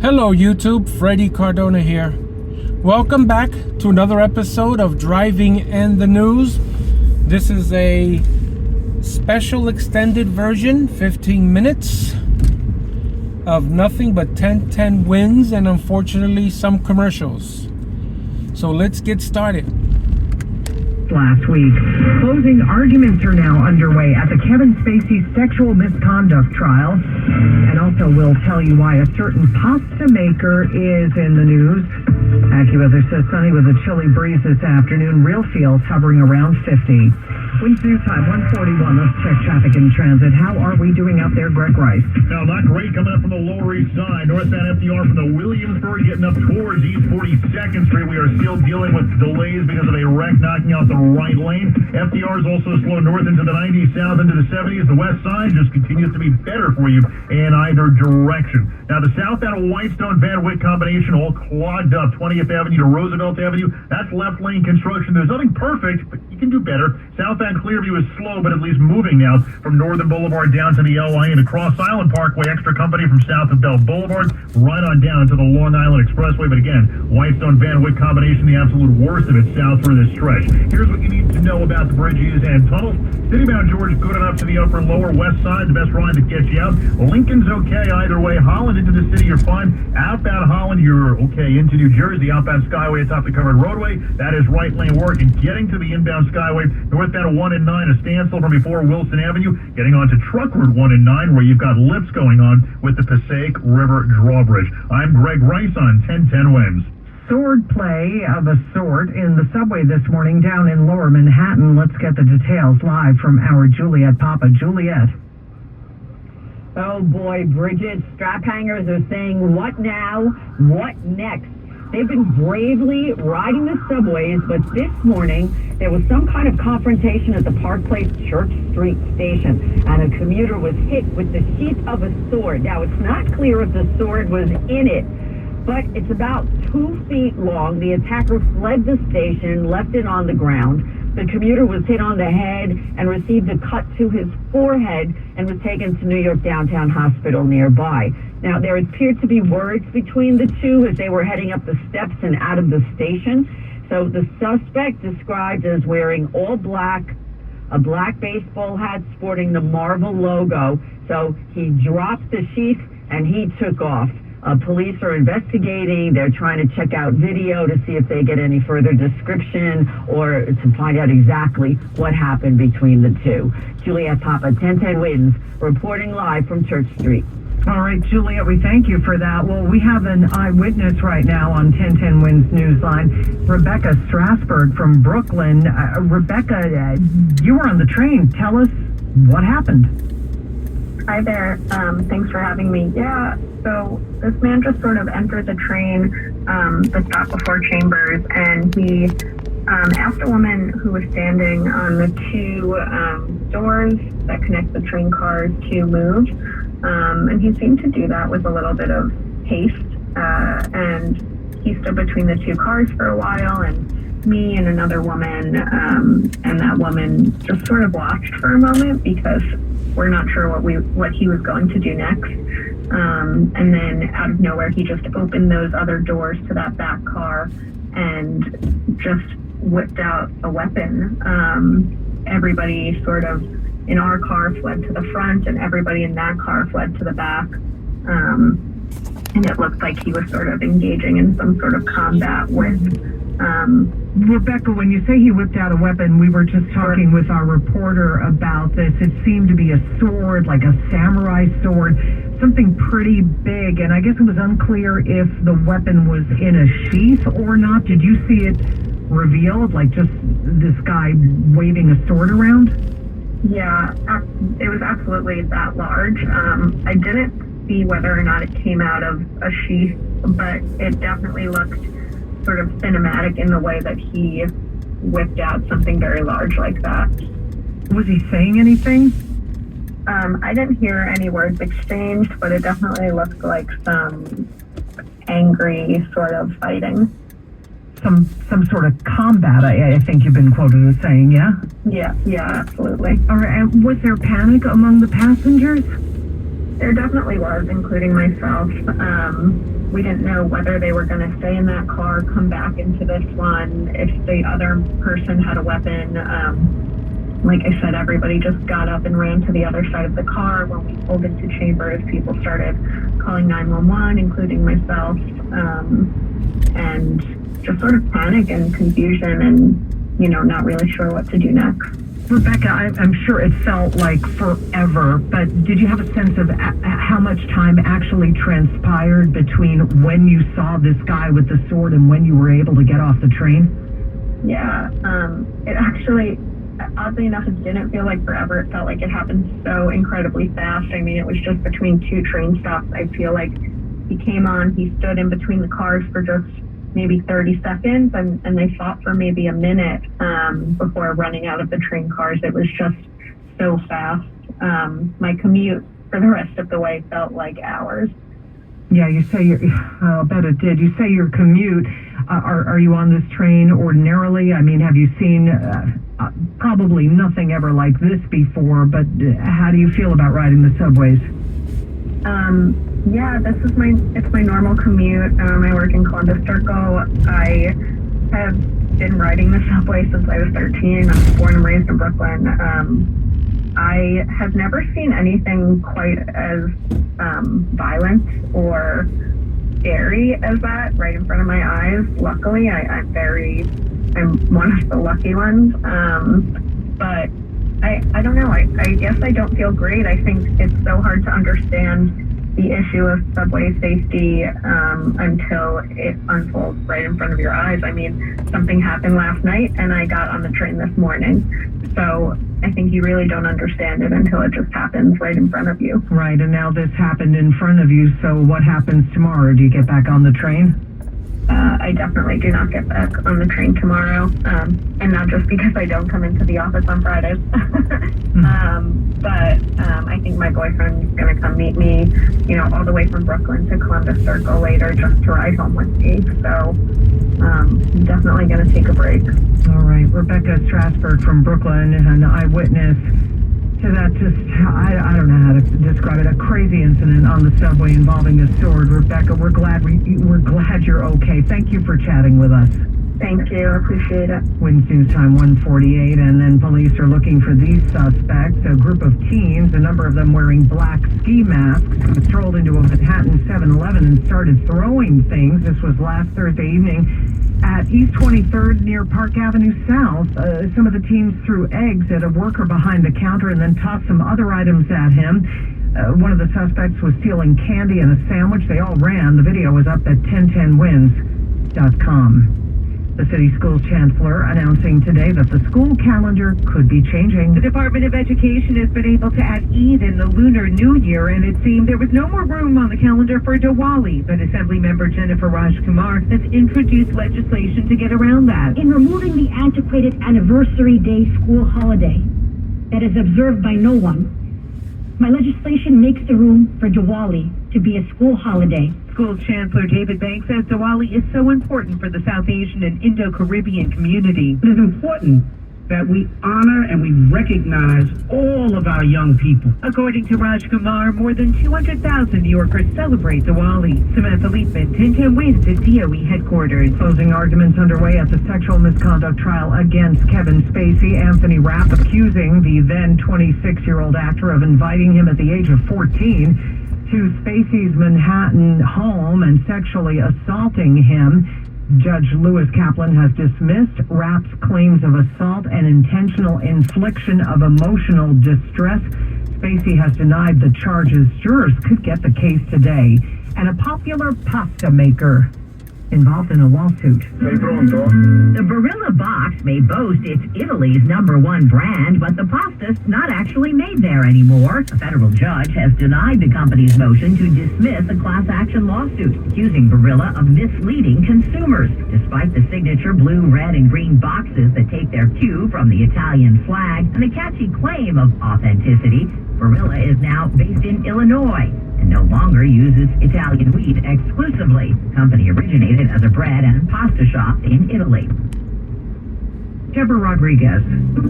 Hello YouTube, Freddy Cardona here. Welcome back to another episode of Driving in the News. This is a special extended version, 15 minutes of nothing but 10-10 wins and unfortunately some commercials. So let's get started. Last week, closing arguments are now underway at the Kevin Spacey sexual misconduct trial. And also we'll tell you why a certain pasta maker is in the news. AccuWeather says sunny with a chilly breeze this afternoon. Real feels hovering around 50. Winds News Time 141. Let's check traffic and transit. How are we doing out there, Greg Rice? Now, not great coming up from the Lower East Side. Northbound FDR from the Williamsburg getting up towards East 42nd Street. We are still dealing with delays because of a wreck knocking out the right lane. FDR is also slow north into the 90s, south into the 70s. The west side just continues to be better for you in either direction. Now, the southbound Whitestone-Van Wyck combination all clogged up. 20th Avenue to Roosevelt Avenue. That's left lane construction. There's nothing perfect, but you can do better. Southbound Clearview is slow, but at least moving now from Northern Boulevard down to the LI and across Island Parkway. Extra company from south of Bell Boulevard right on down to the Long Island Expressway. But again, Whitestone-Van Wyck combination, the absolute worst of it south for this stretch. Here's what you need to know about the bridges and tunnels. Citybound George, good enough to the upper and lower west side, the best ride that gets you out. Lincoln's okay either way. Holland into the city, you're fine. Outbound Holland, you're okay into New Jersey. Outbound Skyway atop the covered roadway, that is right lane work. And getting to the inbound Skyway, northbound 1 and 9, a standstill from before Wilson Avenue. Getting onto Truck Route 1 and 9, where you've got lips going on with the Passaic River Drawbridge. I'm Greg Rice on 10-10 Wins. Sword play of a sort in the subway this morning down in Lower Manhattan. Let's get the details live from our Juliet Papa. Juliet. Oh boy, Bridget, strap hangers are saying, what now? What next? They've been bravely riding the subways, but this morning there was some kind of confrontation at the Park Place Church Street station, and a commuter was hit with the sheath of a sword. Now, it's not clear if the sword was in it, but it's about 2 feet long. The attacker fled the station, left it on the ground. The commuter was hit on the head and received a cut to his forehead and was taken to New York Downtown Hospital nearby. Now, there appeared to be words between the two as they were heading up the steps and out of the station. So the suspect, described as wearing all black, a black baseball hat sporting the Marvel logo. So he dropped the sheath and he took off. Police are investigating. They're trying to check out video to see if they get any further description or to find out exactly what happened between the two. Juliet Papa, 10-10 Wins, reporting live from Church Street. All right, Juliet, we thank you for that. Well, we have an eyewitness right now on 10-10 Wins Newsline, Rebecca Strasberg from Brooklyn. Rebecca, you were on the train. Tell us what happened. Hi there. Thanks for having me. Yeah, so this man just sort of entered the train, the stop before Chambers, and he asked a woman who was standing on the two doors that connect the train cars to move. And he seemed to do that with a little bit of haste. And he stood between the two cars for a while, and me and another woman, and that woman just sort of watched for a moment because we're not sure what he was going to do next. And then out of nowhere, he just opened those other doors to that back car and just whipped out a weapon. Everybody sort of in our car fled to the front, and everybody in that car fled to the back. And it looked like he was sort of engaging in some sort of combat with Rebecca, when you say he whipped out a weapon, we were just talking with our reporter about this. It seemed to be a sword, like a samurai sword, something pretty big, and I guess it was unclear if the weapon was in a sheath or not. Did you see it revealed, like just this guy waving a sword around? Yeah, it was absolutely that large. I didn't see whether or not it came out of a sheath, but it definitely looked sort of cinematic in the way that he whipped out something very large like that. Was he saying anything? I didn't hear any words exchanged, but it definitely looked like some angry sort of fighting. Some sort of combat, I think you've been quoted as saying, yeah? Yeah, absolutely. All right, and was there panic among the passengers? There definitely was, including myself. We didn't know whether they were going to stay in that car, come back into this one, if the other person had a weapon. Like I said, everybody just got up and ran to the other side of the car. When we pulled into Chambers, people started calling 911, including myself, and just sort of panic and confusion and, not really sure what to do next. Rebecca, I'm sure it felt like forever, but did you have a sense of how much time actually transpired between when you saw this guy with the sword and when you were able to get off the train? Yeah, it actually, oddly enough, it didn't feel like forever. It felt like it happened so incredibly fast. I mean, it was just between two train stops. I feel like he came on, he stood in between the cars for just maybe 30 seconds, and they fought for maybe a minute before running out of the train cars. It was just so fast. My commute for the rest of the way felt like hours. Yeah, you say I'll bet it did. You say your commute. Are you on this train ordinarily? I mean, have you seen probably nothing ever like this before, but how do you feel about riding the subways? Yeah, it's my normal commute. I work in Columbus Circle. I have been riding the subway since I was 13. I'm born and raised in Brooklyn. I have never seen anything quite as violent or scary as that right in front of my eyes. Luckily, I'm one of the lucky ones. But I don't know. I guess I don't feel great. I think it's so hard to understand the issue of subway safety until it unfolds right in front of your eyes. I mean, something happened last night and I got on the train this morning. So I think you really don't understand it until it just happens right in front of you. Right, and now this happened in front of you, so what happens tomorrow? Do you get back on the train? I definitely do not get back on the train tomorrow, and not just because I don't come into the office on Fridays. But I think my boyfriend's going to come meet me, all the way from Brooklyn to Columbus Circle later just to ride home with me. So I'm definitely going to take a break. All right, Rebecca Strasberg from Brooklyn, an eyewitness to that, I don't know how to describe it, a crazy incident on the subway involving a sword. Rebecca, we're glad you're okay. Thank you for chatting with us. Thank you. Appreciate it. Wins News Time 1:48, and then police are looking for these suspects, a group of teens, a number of them wearing black ski masks, who strolled into a Manhattan 7-Eleven and started throwing things. This was last Thursday evening at East 23rd near Park Avenue South. Some of the teens threw eggs at a worker behind the counter and then tossed some other items at him. One of the suspects was stealing candy and a sandwich. They all ran. The video was up at 1010wins.com. The city schools chancellor announcing today that the school calendar could be changing. The Department of Education has been able to add Eid in the Lunar New Year, and it seemed there was no more room on the calendar for Diwali. But Assemblymember Jennifer Rajkumar has introduced legislation to get around that. In removing the antiquated anniversary day school holiday that is observed by no one, my legislation makes the room for Diwali to be a school holiday. Schools Chancellor David Banks says Diwali is so important for the South Asian and Indo-Caribbean community. It is important that we honor and we recognize all of our young people. According to Rajkumar, more than 200,000 New Yorkers celebrate Diwali. Samantha Leitman, 1010 Wins at DOE headquarters. Closing arguments underway at the sexual misconduct trial against Kevin Spacey. Anthony Rapp accusing the then 26-year-old actor of inviting him at the age of 14 to Spacey's Manhattan home and sexually assaulting him. Judge Lewis Kaplan has dismissed Rapp's claims of assault and intentional infliction of emotional distress. Spacey has denied the charges. Jurors could get the case today. And a popular pasta maker involved in a lawsuit. The Barilla box may boast it's Italy's #1 brand, but the pasta's not actually made there anymore. A federal judge has denied the company's motion to dismiss a class action lawsuit, accusing Barilla of misleading consumers. Despite the signature blue, red, and green boxes that take their cue from the Italian flag and the catchy claim of authenticity, Barilla is now based in Illinois and no longer uses Italian wheat exclusively. The company originated as a bread and pasta shop in Italy. Deborah Rodriguez.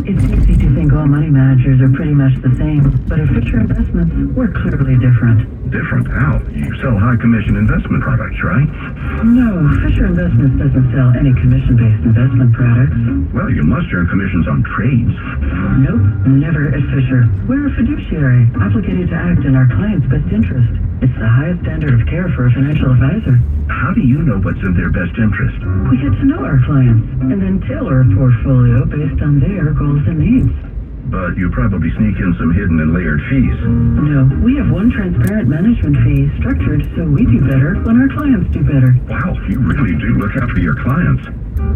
It's easy to think all money managers are pretty much the same, but at Fisher Investments, we're clearly different. Different? How? You sell high commission investment products, right? No, Fisher Investments doesn't sell any commission-based investment products. Well, you must earn commissions on trades. Nope, never at Fisher. We're a fiduciary, obligated to act in our clients' best interest. It's the highest standard of care for a financial advisor. How do you know what's in their best interest? We get to know our clients, and then tailor a portfolio based on their goals and needs. But you probably sneak in some hidden and layered fees. No, we have one transparent management fee structured so we do better when our clients do better. Wow, you really do look after your clients.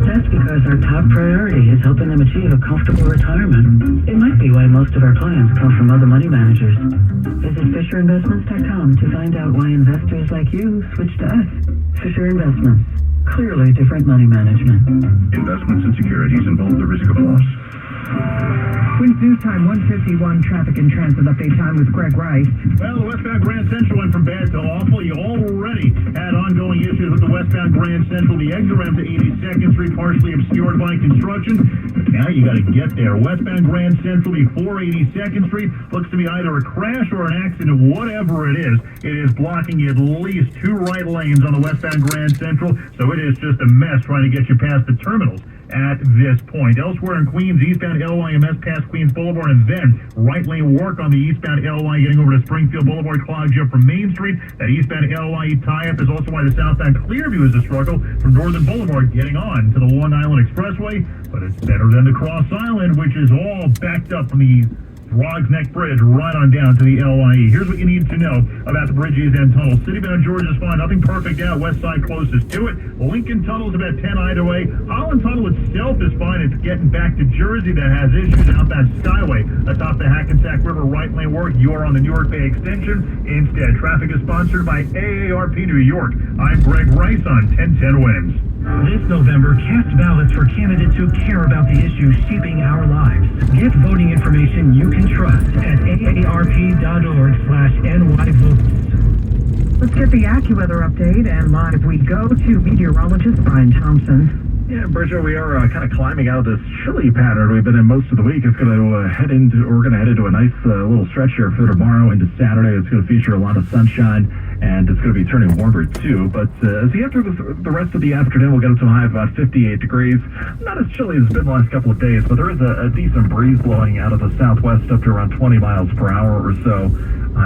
That's because our top priority is helping them achieve a comfortable retirement. It might be why most of our clients come from other money managers. Visit FisherInvestments.com to find out why investors like you switch to us. Fisher Investments. Clearly different money management. Investments and securities involve the risk of loss. Queens News Time 151 traffic and transit update time with Greg Rice. Well, the westbound Grand Central went from bad to awful. You already had ongoing issues with the westbound Grand Central. The exit ramp to 82nd Street partially obscured by construction. But now you got to get there. Westbound Grand Central before 82nd Street looks to be either a crash or an accident. Whatever it is blocking at least 2 right lanes on the westbound Grand Central. So it is just a mess trying to get you past the terminals at this point. Elsewhere in Queens, eastbound LYMS past Queens Boulevard, and then right lane work on the eastbound LY getting over to Springfield Boulevard clogs you up from Main Street. That eastbound LY tie-up is also why the southbound Clearview is a struggle from Northern Boulevard getting on to the Long Island Expressway. But it's better than the Cross Island, which is all backed up from the Throgs Neck Bridge right on down to the LIE. Here's what you need to know about the bridges and tunnels. Citybound Georgia's fine. Nothing perfect out. West side closest to it. Lincoln Tunnel's about 10 either way. Holland Tunnel itself is fine. It's getting back to Jersey that has issues. Outbound Skyway atop the Hackensack River right lane work. You are on the New York Bay extension. Instead, traffic is sponsored by AARP New York. I'm Greg Rice on 1010 Wins. This November, cast ballots for candidates who care about the issues shaping our lives. Get voting information you can trust at aarp.org/nyvotes. Let's get the AccuWeather update, and live we go to meteorologist Brian Thompson. Yeah, Bridget, we are kind of climbing out of this chilly pattern we've been in most of the week. It's going to we're going to head into a nice little stretch here for tomorrow into Saturday. It's going to feature a lot of sunshine, and it's going to be turning warmer too. But as we get through the rest of the afternoon, we'll get up to a high of about 58 degrees. Not as chilly as it's been the last couple of days, but there is a decent breeze blowing out of the southwest up to around 20 miles per hour or so.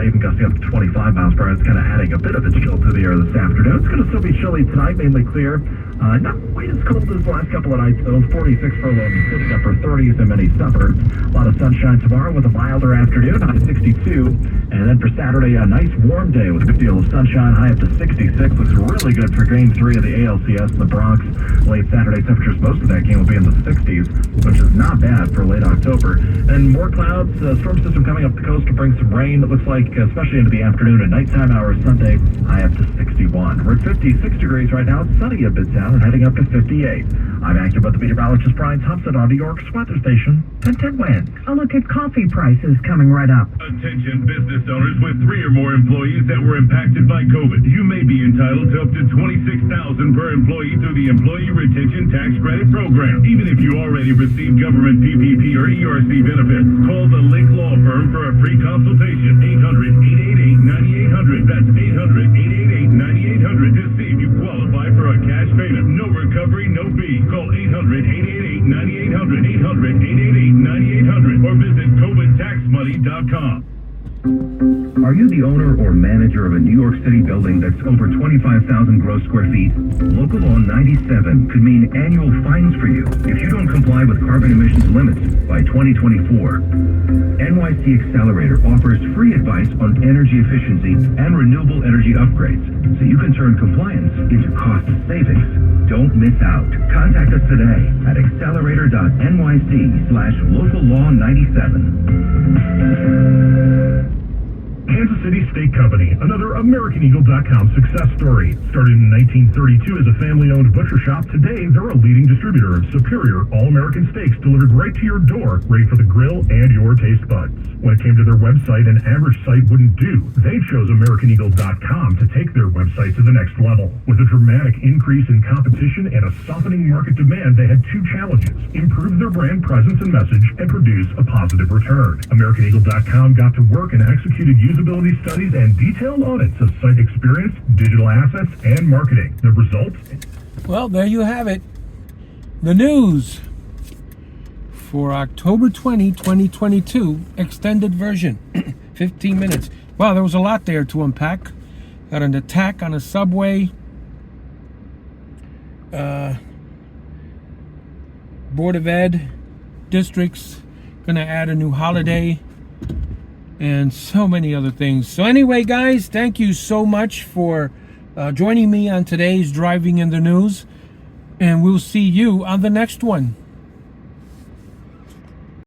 Even gusting up to 25 miles per hour. It's kind of adding a bit of a chill to the air this afternoon. It's going to still be chilly tonight, mainly clear. Not quite as cold as the last couple of nights, though. 46 for low, sitting upper 30s in many suburbs. A lot of sunshine tomorrow with a milder afternoon, high 62. And then for Saturday, a nice warm day with a good deal of sunshine, high up to 66. Looks really good for game 3 of the ALCS in the Bronx. Late Saturday temperatures, most of that game will be in the 60s, which is not bad for late October. And more clouds, storm system coming up the coast to bring some rain. It looks like, especially into the afternoon and nighttime hours Sunday, high up to 61. We're at 56 degrees right now. It's sunny at Midtown and heading up to 58. I'm AccuWeather meteorologist Brian Thompson on New York's weather station, 1010 Wins. A look at coffee prices coming right up. Attention business owners with 3 or more employees that were impacted by COVID. You may be entitled to up to $26,000 per employee through the Employee Retention Tax Credit Program. Even if you already received government PPP or ERC benefits, call the Link Law Firm for a free consultation. 800-888-9800. That's 800-888-9800 to see if you qualify for a cash payment. No recovery, no fee. Call 800-888-9800. 800-888-9800 or visit COVIDTaxMoney.com. Are you the owner or manager of a New York City building that's over 25,000 gross square feet? Local Law 97 could mean annual fines for you if you don't comply with carbon emissions limits by 2024. NYC Accelerator offers free advice on energy efficiency and renewable energy upgrades, so you can turn compliance into cost savings. Don't miss out. Contact us today at accelerator.nyc/locallaw97. Kansas City Steak Company, another AmericanEagle.com success story. Started in 1932 as a family-owned butcher shop, today they're a leading distributor of superior all-American steaks delivered right to your door, ready for the grill and your taste buds. When it came to their website, an average site wouldn't do. They chose AmericanEagle.com to take their website to the next level. With a dramatic increase in competition and a softening market demand, they had two challenges: improve their brand presence and message, and produce a positive return. AmericanEagle.com got to work and executed usability studies and detailed audits of site experience, digital assets, and marketing. The results? Well, there you have it. The news for October 20, 2022, extended version. 15 minutes. Wow, there was a lot there to unpack. Got an attack on a subway. Board of Ed districts gonna add a new holiday, and so many other things. So anyway, guys, thank you so much for joining me on today's Driving in the News, and we'll see you on the next one.